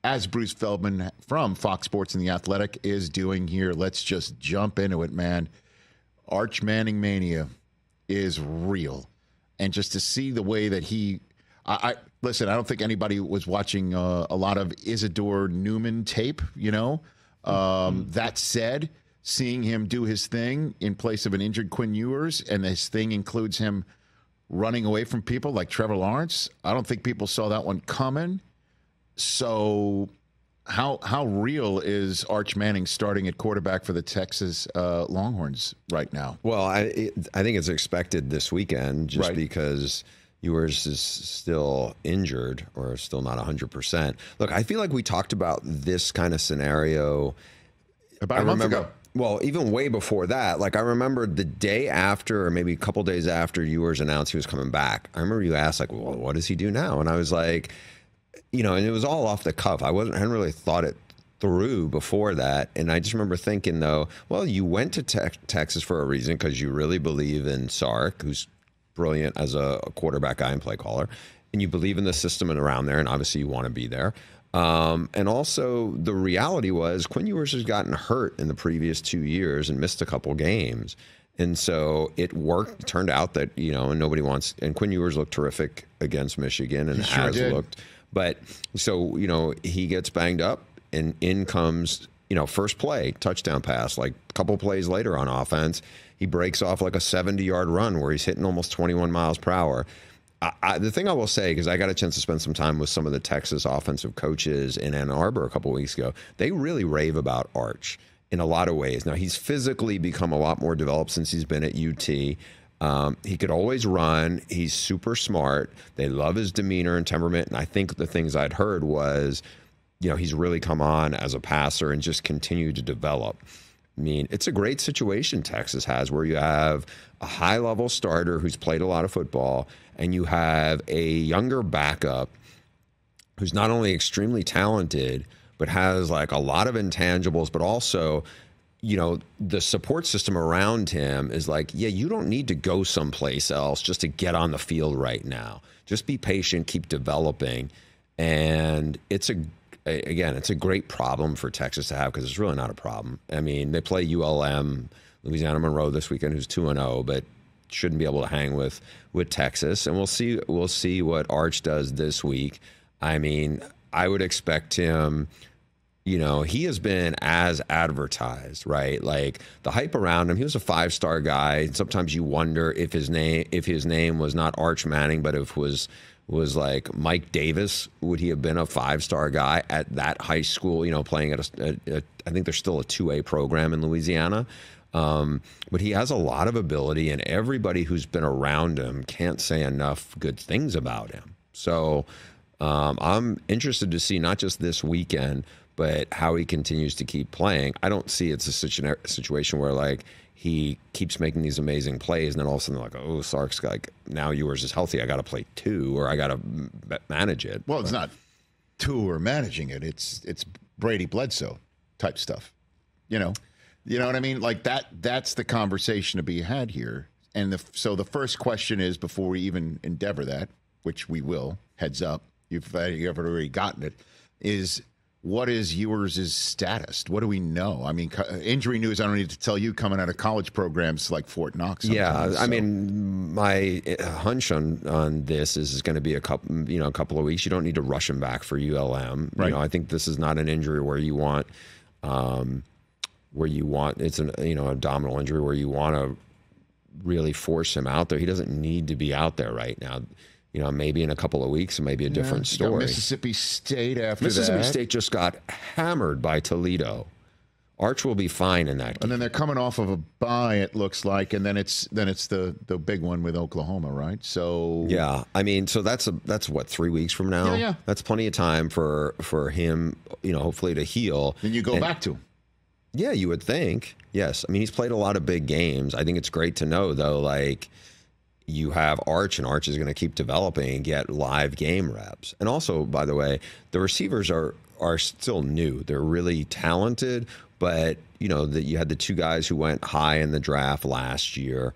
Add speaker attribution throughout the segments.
Speaker 1: as Bruce Feldman from Fox Sports and The Athletic is doing here. Let's just jump into it, man. Arch Manning mania is real. And just to see the way that I listen, I don't think anybody was watching a lot of Isidore Newman tape, That said, seeing him do his thing in place of an injured Quinn Ewers, and this thing includes him running away from people like Trevor Lawrence, I don't think people saw that one coming. So how real is Arch Manning starting at quarterback for the Texas Longhorns right now?
Speaker 2: Well, I think it's expected this weekend just because Ewers is still injured or still not 100%. Look, I feel like we talked about this kind of scenario
Speaker 1: about a month ago.
Speaker 2: Well, even way before that. Like, I remember the day after, or maybe a couple days after Ewers announced he was coming back, I remember you asked, like, well, what does he do now? And I was like, and it was all off the cuff. I hadn't really thought it through before that. And I just remember thinking, though, well, you went to Texas for a reason because you really believe in Sark, who's brilliant as a quarterback guy and play caller, and you believe in the system and around there, and obviously you want to be there. And also the reality was Quinn Ewers has gotten hurt in the previous 2 years and missed a couple games. And so it worked. It turned out that, and nobody wants, and Quinn Ewers looked terrific against Michigan and has looked. But so, he gets banged up and in comes, first play, touchdown pass, like a couple plays later on offense, he breaks off like a 70-yard run where he's hitting almost 21 miles per hour. The thing I will say, because I got a chance to spend some time with some of the Texas offensive coaches in Ann Arbor a couple of weeks ago, they really rave about Arch in a lot of ways. Now, he's physically become a lot more developed since he's been at UT. He could always run. He's super smart. They love his demeanor and temperament. And I think the things I'd heard was, he's really come on as a passer and just continued to develop. I mean, it's a great situation Texas has where you have a high-level starter who's played a lot of football, and you have a younger backup who's not only extremely talented, but has like a lot of intangibles, but also, the support system around him is like, yeah, you don't need to go someplace else just to get on the field right now. Just be patient, keep developing. And it's a great problem for Texas to have because it's really not a problem. I mean, they play ULM, Louisiana Monroe this weekend, who's 2-0, but shouldn't be able to hang with Texas. And we'll see what Arch does this week. I mean, I would expect him. He has been as advertised, right? Like the hype around him. He was a 5-star guy. Sometimes you wonder if his name was not Arch Manning, but if was like Mike Davis, would he have been a 5-star guy at that high school? Playing at I think there's still a 2A program in Louisiana. But he has a lot of ability, and everybody who's been around him can't say enough good things about him. So I'm interested to see not just this weekend, but how he continues to keep playing. I don't see it's a situation where like he keeps making these amazing plays and then all of a sudden like, oh, Sark's like, now Ewers is healthy. I got to play 2 or I got to manage it.
Speaker 1: Well, it's not 2 or managing it. It's Brady Bledsoe type stuff. You know what I mean? Like that's the conversation to be had here. And so the first question is, before we even endeavor that, which we will, heads up, you've already gotten it, is what is Ewers' status? What do we know? I mean, injury news, I don't need to tell you, coming out of college programs like Fort Knox.
Speaker 2: Yeah, I mean, my hunch on this is it's going to be a couple of weeks. You don't need to rush him back for ULM.
Speaker 1: Right.
Speaker 2: I think this is not an injury where you want it's an abdominal injury where you want to really force him out there. He doesn't need to be out there right now. Maybe in a couple of weeks, it may be a different story.
Speaker 1: Mississippi State after
Speaker 2: Mississippi
Speaker 1: that.
Speaker 2: State just got hammered by Toledo. Arch will be fine in that game.
Speaker 1: And then they're coming off of a bye, it looks like, and then it's the big one with Oklahoma, right? So
Speaker 2: yeah, I mean, so that's what, 3 weeks from now.
Speaker 1: Yeah.
Speaker 2: That's plenty of time for him, hopefully to heal.
Speaker 1: Then you go back to him.
Speaker 2: Yeah, you would think. Yes, I mean, he's played a lot of big games. I think it's great to know though, like, you have Arch, and Arch is going to keep developing and get live game reps. And also, by the way, the receivers are still new. They're really talented, but that you had the 2 guys who went high in the draft last year.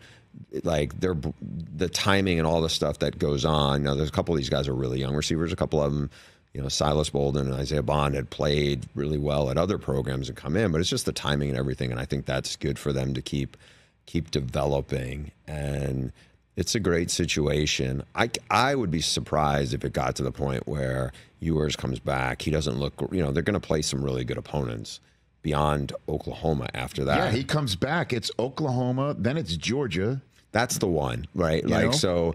Speaker 2: Like the timing and all the stuff that goes on. Now, there's a couple of these guys are really young receivers. A couple of them, Silas Bolden and Isaiah Bond had played really well at other programs and come in, but it's just the timing and everything. And I think that's good for them to keep developing. And it's a great situation. I would be surprised if it got to the point where Ewers comes back. He doesn't look, they're going to play some really good opponents beyond Oklahoma after that.
Speaker 1: Yeah, he comes back. It's Oklahoma, then it's Georgia.
Speaker 2: That's the one, right? So,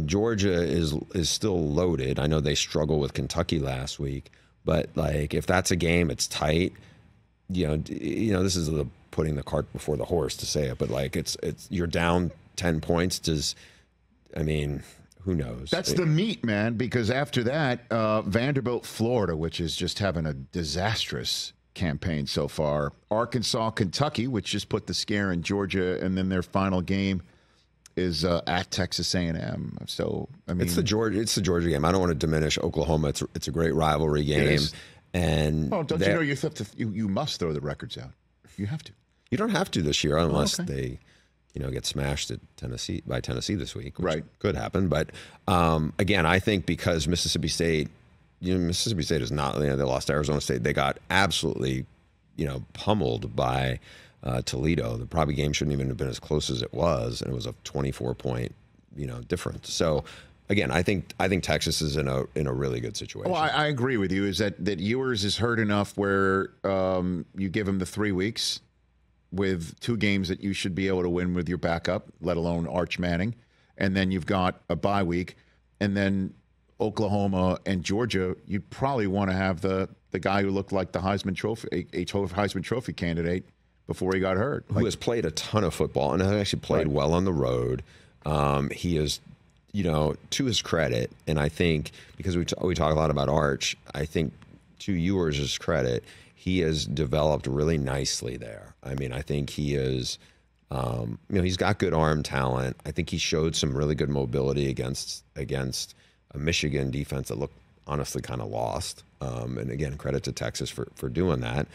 Speaker 2: Georgia is still loaded. I know they struggled with Kentucky last week, but if that's a game, it's tight. This is putting the cart before the horse to say it, but it's you're down 10 points. Who knows?
Speaker 1: That's the meat, man, because after that, Vanderbilt, Florida, which is just having a disastrous campaign so far. Arkansas, Kentucky, which just put the scare in Georgia, and then their final game is at Texas A&M. So
Speaker 2: it's the Georgia game. I don't want to diminish Oklahoma. It's a great rivalry game. And
Speaker 1: don't you know you must throw the records out? You have to.
Speaker 2: You don't have to this year unless they get smashed at Tennessee this week, which could happen. But again, I think because Mississippi State is not, they lost to Arizona State. They got absolutely, pummeled by Toledo. The probably game shouldn't even have been as close as it was, and it was a 24-point, difference. So again, I think Texas is in a really good situation.
Speaker 1: Well, I agree with you. Is that Ewers is hurt enough where you give him the 3 weeks with 2 games that you should be able to win with your backup, let alone Arch Manning, and then you've got a bye week, and then Oklahoma and Georgia, you'd probably want to have the guy who looked like the Heisman Trophy candidate before he got hurt.
Speaker 2: Who has played a ton of football and has actually played well on the road. He is, to his credit, and I think because we talk a lot about Arch, I think to Ewers' credit, he has developed really nicely there. I think he is, he's got good arm talent. I think he showed some really good mobility against a Michigan defense that looked honestly kind of lost. And again, credit to Texas for doing that.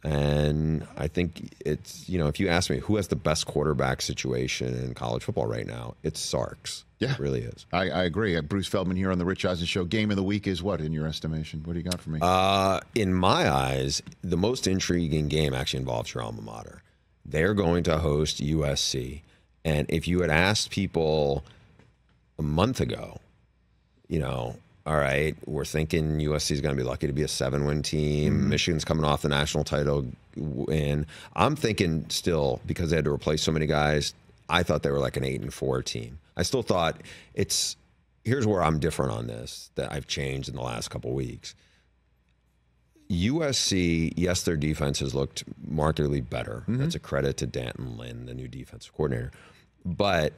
Speaker 2: And I think it's, if you ask me who has the best quarterback situation in college football right now, it's Sark's.
Speaker 1: Yeah.
Speaker 2: It really is.
Speaker 1: I agree. Bruce Feldman here on the Rich Eisen Show. Game of the week is what in your estimation? What do you got for me?
Speaker 2: In my eyes, the most intriguing game actually involves your alma mater. They're going to host USC. And if you had asked people a month ago, all right, we're thinking USC is going to be lucky to be a 7-win team. Mm-hmm. Michigan's coming off the national title win. I'm thinking still, because they had to replace so many guys, I thought they were like an 8-4 team. I still thought here's where I'm different on this, that I've changed in the last couple weeks. USC, yes, their defense has looked markedly better. Mm-hmm. That's a credit to Danton Lynn, the new defensive coordinator. But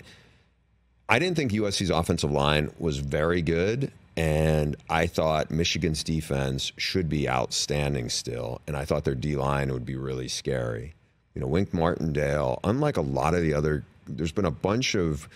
Speaker 2: I didn't think USC's offensive line was very good, and I thought Michigan's defense should be outstanding still, and I thought their D-line would be really scary. Wink Martindale, unlike a lot of the other, there's been a bunch of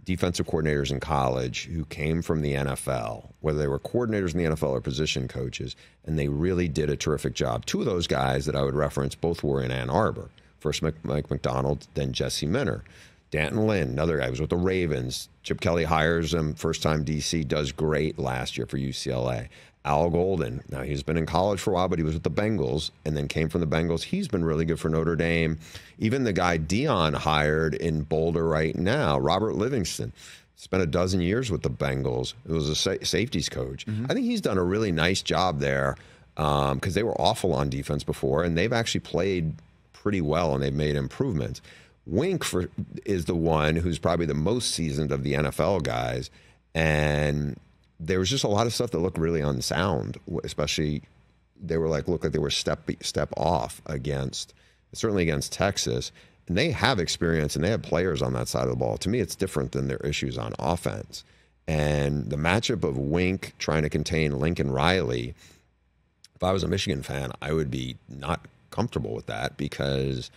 Speaker 2: defensive coordinators in college who came from the NFL, whether they were coordinators in the NFL or position coaches, and they really did a terrific job. 2 of those guys that I would reference, both were in Ann Arbor. First Mike McDonald, then Jesse Minter. Danton Lynn, another guy, was with the Ravens. Chip Kelly hires him, first-time DC, does great last year for UCLA. Al Golden, now he's been in college for a while, but he was with the Bengals and then came from the Bengals. He's been really good for Notre Dame. Even the guy Dion hired in Boulder right now, Robert Livingston, spent a dozen years with the Bengals. It was a safeties coach. Mm-hmm. I think he's done a really nice job there because they were awful on defense before, and they've actually played pretty well, and they've made improvements. Wink is the one who's probably the most seasoned of the NFL guys, and there was just a lot of stuff that looked really unsound, especially they were looked like they were step off certainly against Texas. And they have experience and they have players on that side of the ball. To me, it's different than their issues on offense. And the matchup of Wink trying to contain Lincoln Riley, if I was a Michigan fan, I would be not comfortable with that because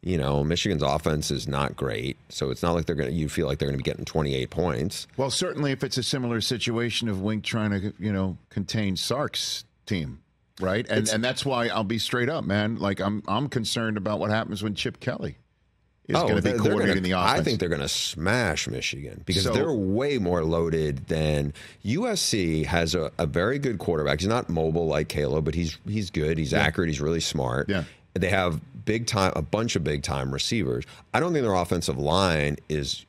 Speaker 2: Michigan's offense is not great, so it's not like you feel like they're going to be getting 28 points.
Speaker 1: Well, certainly if it's a similar situation of Wink trying to, contain Sark's team, right? And that's why I'll be straight up, man. I'm concerned about what happens when Chip Kelly is going to be coordinating the offense.
Speaker 2: I think they're going to smash Michigan because they're way more loaded than USC has a very good quarterback. He's not mobile like Caleb, but he's good. He's accurate. He's really smart.
Speaker 1: Yeah.
Speaker 2: They have a bunch of big time receivers. I don't think their offensive line is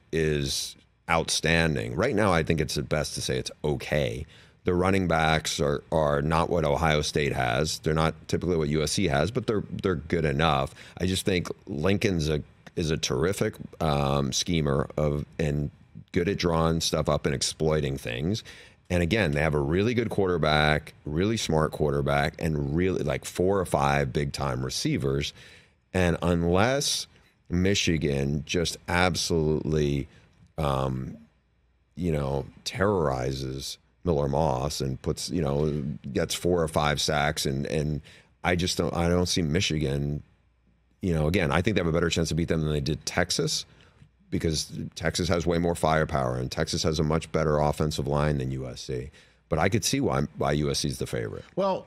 Speaker 2: outstanding. Right now, I think it's best to say it's okay. The running backs are not what Ohio State has. They're not typically what USC has, but they're good enough. I just think Lincoln's is a terrific schemer and good at drawing stuff up and exploiting things. And again, they have a really good quarterback, really smart quarterback, and really like 4 or 5 big time receivers. And unless Michigan just absolutely, terrorizes Miller Moss and gets 4 or 5 sacks, and I don't see Michigan. Again, I think they have a better chance to beat them than they did Texas, because Texas has way more firepower and Texas has a much better offensive line than USC. But I could see why USC is the favorite.
Speaker 1: Well,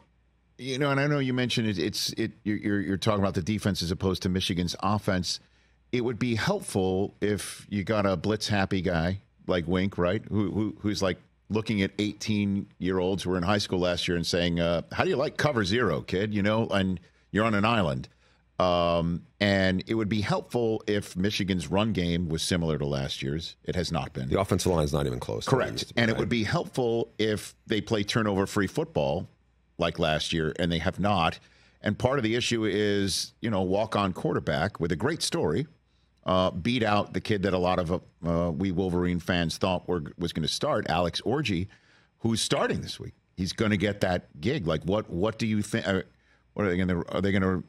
Speaker 1: and I know you mentioned you're talking about the defense as opposed to Michigan's offense. It would be helpful if you got a blitz happy guy like Wink, right? Who's like looking at 18-year-olds who were in high school last year and saying, how do you like cover zero, kid? And you're on an island. And it would be helpful if Michigan's run game was similar to last year's. It has not been.
Speaker 2: The offensive line is not even close.
Speaker 1: Correct. And it would be helpful if they play turnover-free football like last year, and they have not. And part of the issue is, walk-on quarterback with a great story, beat out the kid that a lot of we Wolverine fans thought was going to start, Alex Orji, who's starting this week. He's going to get that gig. Like, what do you think? What are they going to? Are they going to?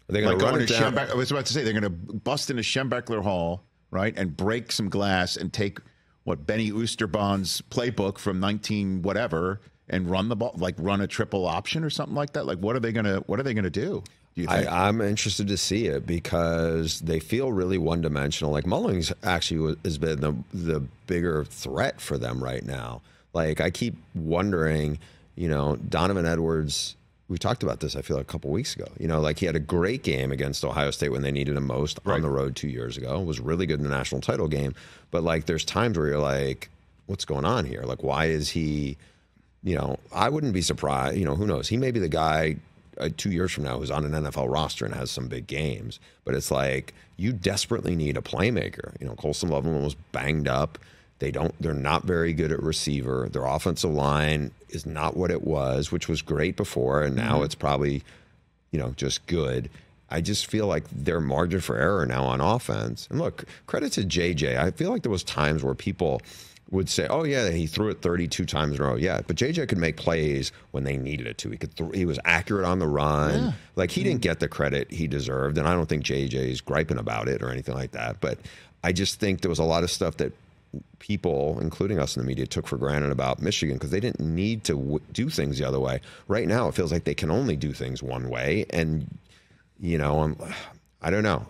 Speaker 2: Are they going to run it down?
Speaker 1: I was about to say they're going to bust into Schembeckler Hall, right, and break some glass and take Benny Oosterbond's playbook from 19 whatever and run the ball, like run a triple option or something like that. Like, what are they going to do? Do you think?
Speaker 2: I'm interested to see it because they feel really one-dimensional. Like Mullings actually has been the bigger threat for them right now. Like I keep wondering, Donovan Edwards. We talked about this, I feel like, a couple weeks ago. Like he had a great game against Ohio State when they needed him most on the road 2 years ago. Was really good in the national title game. But like, there's times where you're like, what's going on here? Like, why is he? I wouldn't be surprised. Who knows? He may be the guy 2 years from now who's on an NFL roster and has some big games. But it's like you desperately need a playmaker. Colson Loveland was banged up. They're not very good at receiver. Their offensive line is not what it was, which was great before, and now it's probably, just good. I just feel like their margin for error now on offense. And look, credit to JJ. I feel like there was times where people would say, "Oh yeah, he threw it 32 times in a row." Yeah, but JJ could make plays when they needed it to. He was accurate on the run. Yeah. Like he didn't get the credit he deserved, and I don't think JJ's griping about it or anything like that. But I just think there was a lot of stuff that people, including us in the media, took for granted about Michigan because they didn't need to do things the other way. Right now, it feels like they can only do things one way, and I don't know.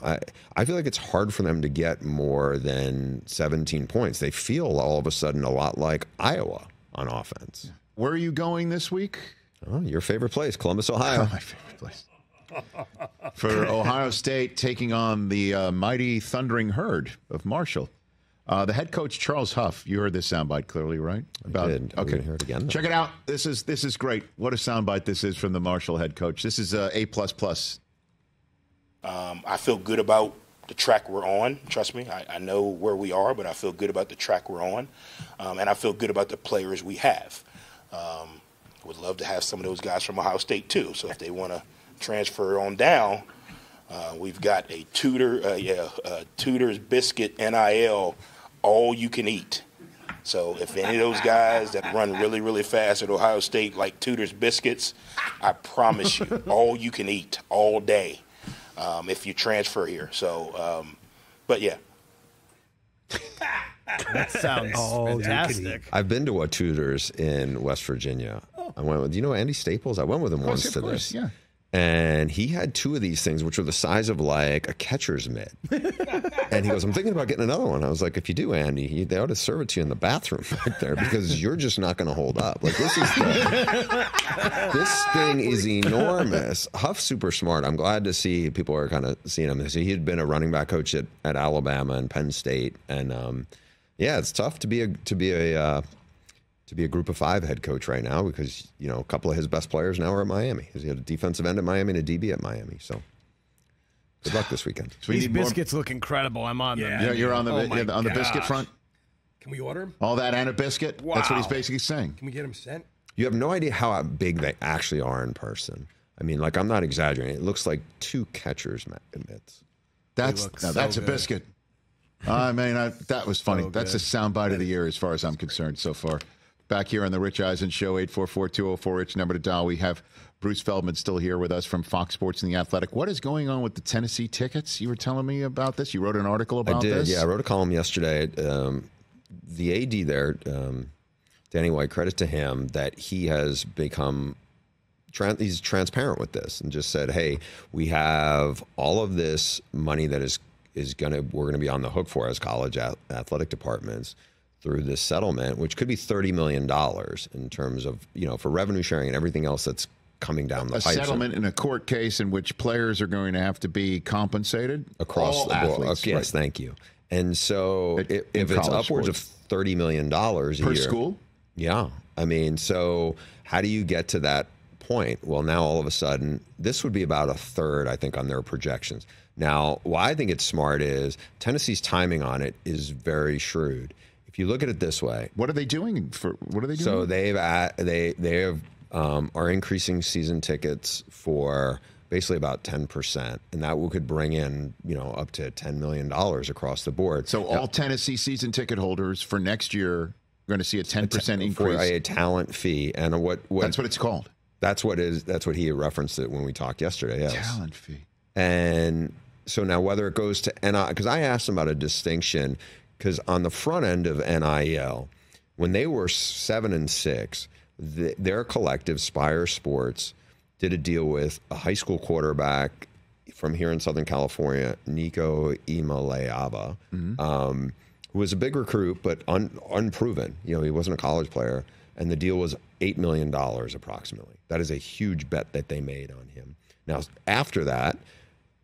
Speaker 2: I feel like it's hard for them to get more than 17 points. They feel all of a sudden a lot like Iowa on offense.
Speaker 1: Where are you going this week?
Speaker 2: Oh, your favorite place, Columbus, Ohio.
Speaker 1: My favorite place. For Ohio State taking on the mighty Thundering Herd of Marshall. The head coach, Charles Huff, you heard this soundbite clearly, right?
Speaker 2: I did.
Speaker 1: Okay.
Speaker 2: Hear it again.
Speaker 1: Check it out. This is great. What a soundbite this is from the Marshall head coach. This is A++.
Speaker 3: I feel good about the track we're on. Trust me, I know where we are, but I feel good about the track we're on. And I feel good about the players we have. Would love to have some of those guys from Ohio State, too. So if they want to transfer on down, we've got a Tudor's Biscuit NIL, all you can eat. So if any of those guys that run really, really fast at Ohio State like Tudor's Biscuits, I promise you, all you can eat all day if you transfer here. So, but yeah.
Speaker 4: That sounds fantastic.
Speaker 2: I've been to a Tudor's in West Virginia. I went with, do you know Andy Staples? I went with him once to this.
Speaker 1: Yeah.
Speaker 2: And he had 2 of these things, which were the size of like a catcher's mitt. And he goes, I'm thinking about getting another one. I was like, if you do, Andy, they ought to serve it to you in the bathroom right there because you're just not going to hold up. Like this thing is enormous. Huff's super smart. I'm glad to see people are kind of seeing him. So he had been a running back coach at Alabama and Penn State. And yeah, it's tough to be a Group of 5 head coach right now because, you know, a couple of his best players now are at Miami. He had a defensive end at Miami and a DB at Miami. So good luck this weekend.
Speaker 4: So these biscuits look incredible. I'm on them.
Speaker 1: Yeah, you're on the biscuit front.
Speaker 5: Can we order them?
Speaker 1: All that and a biscuit?
Speaker 5: Wow.
Speaker 1: That's what he's basically saying.
Speaker 5: Can we get them sent?
Speaker 2: You have no idea how big they actually are in person. I mean, like, I'm not exaggerating. It looks like 2 catcher's mitts.
Speaker 1: That's a biscuit. I mean, that was funny. That's a soundbite of the year as far as I'm concerned so far. Back here on the Rich Eisen Show, 844-204-RICH, number to dial. We have Bruce Feldman still here with us from Fox Sports and The Athletic. What is going on with the Tennessee tickets? You were telling me about this. You wrote an article about this?
Speaker 2: I did, yeah. I wrote a column yesterday. The AD there, Danny White, credit to him that he has become he's transparent with this and just said, hey, we have all of this money that we're going to be on the hook for as college athletic departments through this settlement, which could be $30 million in terms of, you know, for revenue sharing and everything else that's coming down the pipe. A
Speaker 1: settlement in a court case in which players are going to have to be compensated
Speaker 2: across
Speaker 1: all
Speaker 2: the board.
Speaker 1: Athletes,
Speaker 2: yes,
Speaker 1: right.
Speaker 2: Thank you. And so if it's upwards of $30 million a year.
Speaker 1: Per school?
Speaker 2: Yeah. I mean, so how do you get to that point? Well, now all of a sudden, this would be about a third, I think, on their projections. Now, why I think it's smart is Tennessee's timing on it is very shrewd. If you look at it this way,
Speaker 1: what are they doing?
Speaker 2: So they are increasing season tickets for basically about 10%, and that could bring in, you know, up to $10 million across the board.
Speaker 1: So all Tennessee season ticket holders for next year are going to see a 10% increase
Speaker 2: for a talent fee, and
Speaker 1: that's what it's called.
Speaker 2: That's what he referenced it when we talked yesterday. Yes.
Speaker 1: Talent fee.
Speaker 2: And so now whether it goes to NIL, because I asked him about a distinction. Because on the front end of NIL, when they were 7 and 6, their collective, Spire Sports, did a deal with a high school quarterback from here in Southern California, Nico Imaleava, who was a big recruit but unproven. You know, he wasn't a college player, and the deal was $8 million approximately. That is a huge bet that they made on him. Now, after that,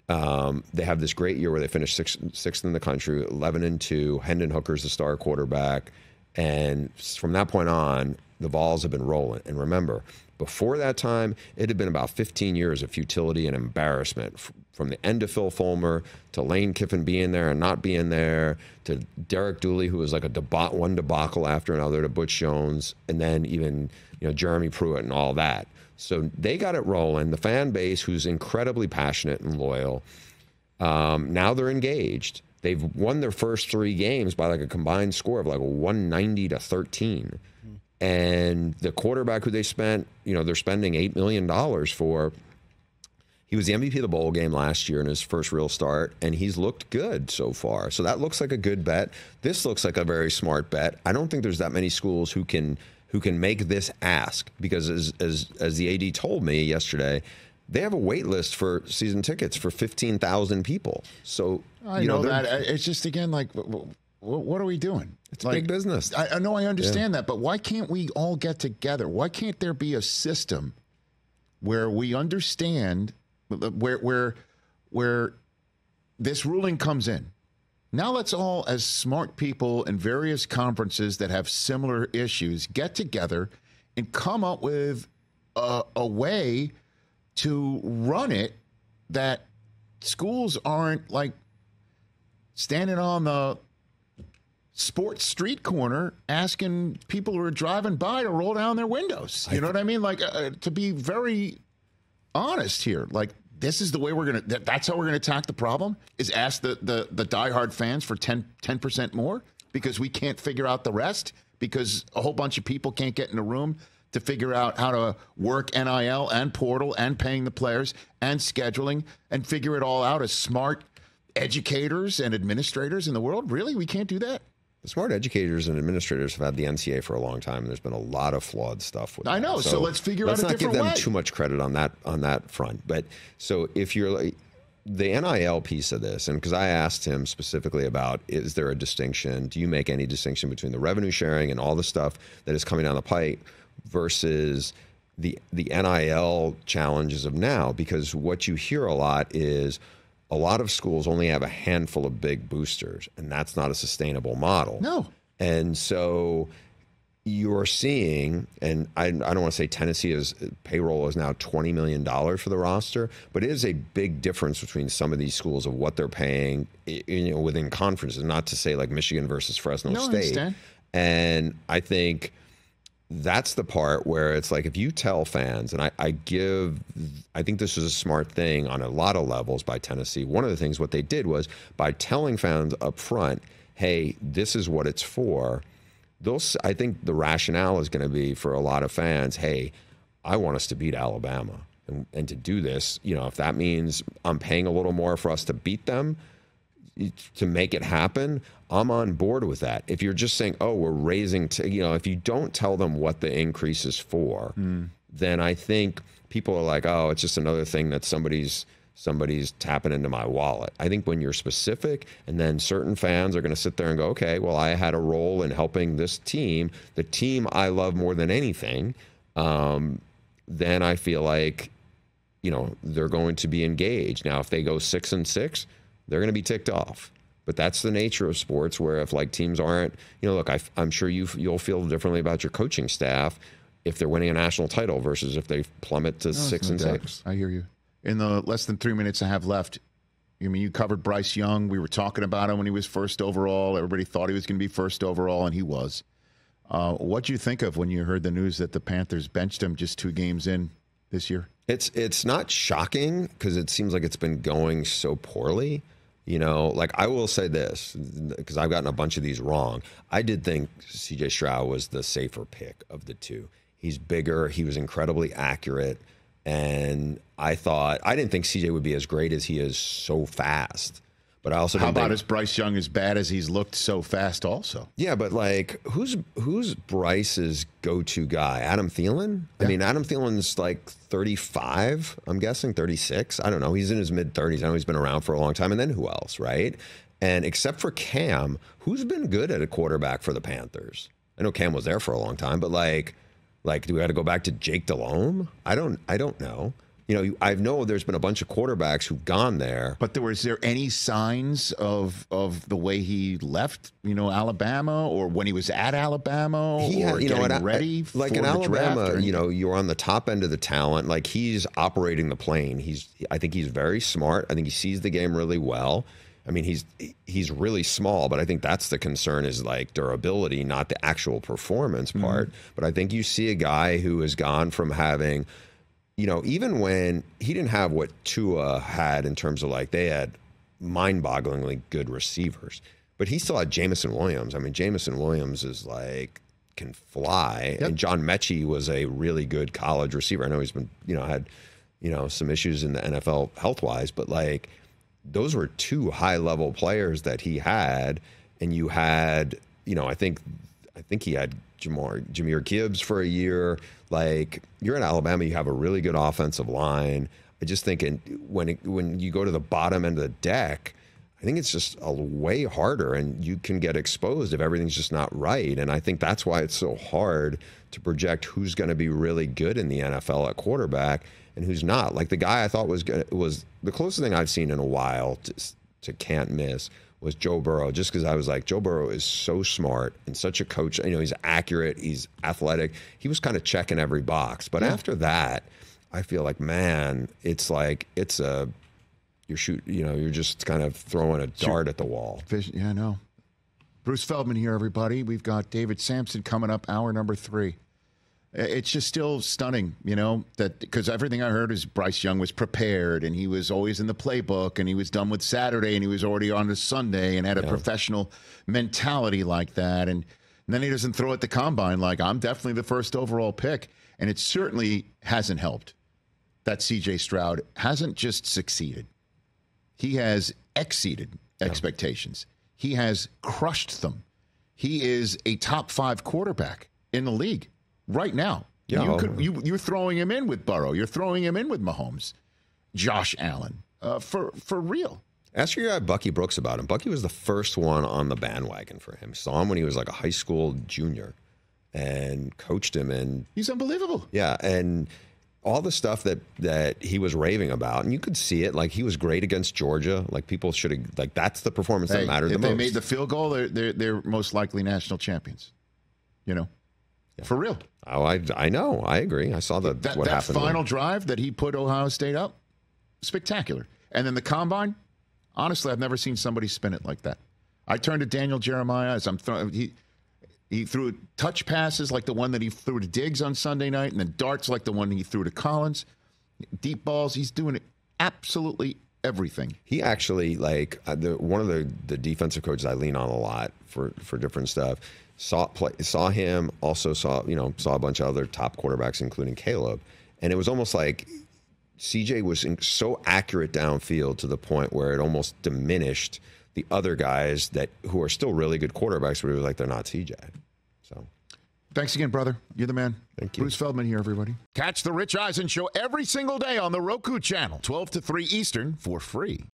Speaker 2: they have this great year where they finished sixth in the country, 11-2. Hendon Hooker's the star quarterback. And from that point on, the balls have been rolling. And remember, before that time, it had been about 15 years of futility and embarrassment. From the end of Phil Fulmer to Lane Kiffin being there and not being there, to Derek Dooley, who was like one debacle after another, to Butch Jones, and then even, you know, Jeremy Pruitt and all that. So they got it rolling. The fan base, who's incredibly passionate and loyal, now they're engaged. They've won their first 3 games by like a combined score of like 190-13. And the quarterback who they spent, you know, they're spending $8 million for, he was the MVP of the bowl game last year in his first real start, and he's looked good so far. So that looks like a good bet. This looks like a very smart bet. I don't think there's that many schools who can make this ask, because as the AD told me yesterday, they have a wait list for season tickets for 15,000 people. So
Speaker 1: I know that. It's just, again, like, what are we doing?
Speaker 2: It's like, big business.
Speaker 1: I know, I understand that, but why can't we all get together? Why can't there be a system where we understand where this ruling comes in? Now let's all, as smart people in various conferences that have similar issues, get together and come up with a way to run it that schools aren't like standing on the sports street corner asking people who are driving by to roll down their windows. You know what I mean? Like, to be very honest here, like, this is the way that's how we're going to attack the problem, is ask the diehard fans for 10% more because we can't figure out the rest, because a whole bunch of people can't get in a room to figure out how to work NIL and portal and paying the players and scheduling and figure it all out as smart educators and administrators in the world. Really? We can't do that?
Speaker 2: the smart educators and administrators have had the NCAA for a long time. There's been a lot of flawed stuff with
Speaker 1: I
Speaker 2: that.
Speaker 1: know. So let's figure out a different way.
Speaker 2: Let's not give them too much credit on that front. But so if you're like, the NIL piece of this, and because I asked him specifically about, is there a distinction? Do you make any distinction between the revenue sharing and all the stuff that is coming down the pipe versus the NIL challenges of now? Because what you hear a lot is a lot of schools only have a handful of big boosters, and that's not a sustainable model.
Speaker 1: No.
Speaker 2: And so you're seeing, and I don't want to say Tennessee's payroll is now $20 million for the roster, but it is a big difference between some of these schools of what they're paying, within conferences, not to say like Michigan versus Fresno State. I understand. And I think that's the part where it's like, if you tell fans, and I think this was a smart thing on a lot of levels by Tennessee. One of the things what they did was by telling fans up front, hey, this is what it's for. I think the rationale is going to be for a lot of fans, hey, I want us to beat Alabama. And to do this, if that means I'm paying a little more for us to beat them, to make it happen, I'm on board with that. If you're just saying, oh, we're raising, if you don't tell them what the increase is for, then I think people are like, oh, it's just another thing that somebody's tapping into my wallet. I think when you're specific, and then certain fans are going to sit there and go, okay, well, I had a role in helping this team, the team I love more than anything, then I feel like, they're going to be engaged. Now, if they go 6-6, they're going to be ticked off. But that's the nature of sports, where if like teams aren't, look, I'm sure you'll feel differently about your coaching staff if they're winning a national title versus if they plummet to 6-6.
Speaker 1: I hear you. In the less than 3 minutes I have left, you covered Bryce Young. We were talking about him when he was first overall. Everybody thought he was going to be first overall, and he was. What'd you think of when you heard the news that the Panthers benched him just 2 games in this year?
Speaker 2: It's not shocking because it seems like it's been going so poorly. Like I will say this, because I've gotten a bunch of these wrong. I did think C.J. Stroud was the safer pick of the two. He's bigger. He was incredibly accurate. And I didn't think C.J. would be as great as he is so fast. But I also
Speaker 1: How about is Bryce Young as bad as he's looked so fast also?
Speaker 2: Yeah, but like who's Bryce's go-to guy? Adam Thielen? Yeah. I mean, Adam Thielen's like 35, I'm guessing, 36. I don't know. He's in his mid-30s. I know he's been around for a long time. And then who else, right? And except for Cam, who's been good at a quarterback for the Panthers? I know Cam was there for a long time, but like do we have to go back to Jake Delhomme? I don't know. I know there's been a bunch of quarterbacks who've gone there.
Speaker 1: But was there any signs of the way he left, Alabama, or when he was at Alabama, or getting ready for
Speaker 2: like in
Speaker 1: the
Speaker 2: Alabama,
Speaker 1: draft,
Speaker 2: you're on the top end of the talent. Like he's operating the plane. I think he's very smart. I think he sees the game really well. I mean, he's really small, but I think that's the concern is like durability, not the actual performance part. But I think you see a guy who has gone from having, even when he didn't have what Tua had in terms of like they had mind-bogglingly good receivers, but he still had Jamison Williams. I mean, Jamison Williams is like can fly, and John Mechie was a really good college receiver. I know he's been had some issues in the NFL health-wise, but like those were 2 high-level players that he had, and you had I think he had Jahmyr Gibbs for a year. Like you're in Alabama, you have a really good offensive line. I just think when you go to the bottom end of the deck, I think it's just a way harder, and you can get exposed if everything's just not right. And I think that's why it's so hard to project who's going to be really good in the NFL at quarterback and who's not. Like the guy I thought was the closest thing I've seen in a while to can't miss was Joe Burrow, just because I was like, Joe Burrow is so smart and such a coach. He's accurate, he's athletic. He was kind of checking every box. But after that, I feel like, man, it's like you're just kind of throwing a dart at the wall.
Speaker 1: Yeah, I know. Bruce Feldman here, everybody. We've got David Sampson coming up, hour number 3. It's just still stunning, that because everything I heard is Bryce Young was prepared and he was always in the playbook and he was done with Saturday and he was already on to Sunday and had a professional mentality like that. And then he doesn't throw at the combine like, I'm definitely the first overall pick. And it certainly hasn't helped that C.J. Stroud hasn't just succeeded. He has exceeded expectations. He has crushed them. he is a top 5 quarterback in the league right now.
Speaker 2: Yeah,
Speaker 1: You're throwing him in with Burrow. You're throwing him in with Mahomes, Josh Allen, for real.
Speaker 2: Ask your guy Bucky Brooks about him. Bucky was the first one on the bandwagon for him. Saw him when he was like a high school junior and coached him. And
Speaker 1: he's unbelievable.
Speaker 2: Yeah, and all the stuff that he was raving about, and you could see it. Like, he was great against Georgia. Like, people should have, like, that's the performance that mattered the most.
Speaker 1: If they made the field goal, they're most likely national champions. You know? Yeah. For real.
Speaker 2: Oh, I know. I agree. I saw what happened.
Speaker 1: That final drive that he put Ohio State up, spectacular. And then the combine, honestly, I've never seen somebody spin it like that. I turned to Daniel Jeremiah as I'm throwing. He threw touch passes like the one that he threw to Diggs on Sunday night, and then darts like the one he threw to Collins. Deep balls. He's doing it absolutely everything.
Speaker 2: He actually, like, one of the defensive coaches I lean on a lot for different stuff. Saw him, also saw a bunch of other top quarterbacks, including Caleb. And it was almost like CJ was so accurate downfield to the point where it almost diminished the other guys who are still really good quarterbacks, but it was like they're not CJ. So,
Speaker 1: thanks again, brother. You're the man.
Speaker 2: Thank you.
Speaker 1: Bruce Feldman here, everybody. Catch the Rich Eisen Show every single day on the Roku channel, 12 to 3 Eastern, for free.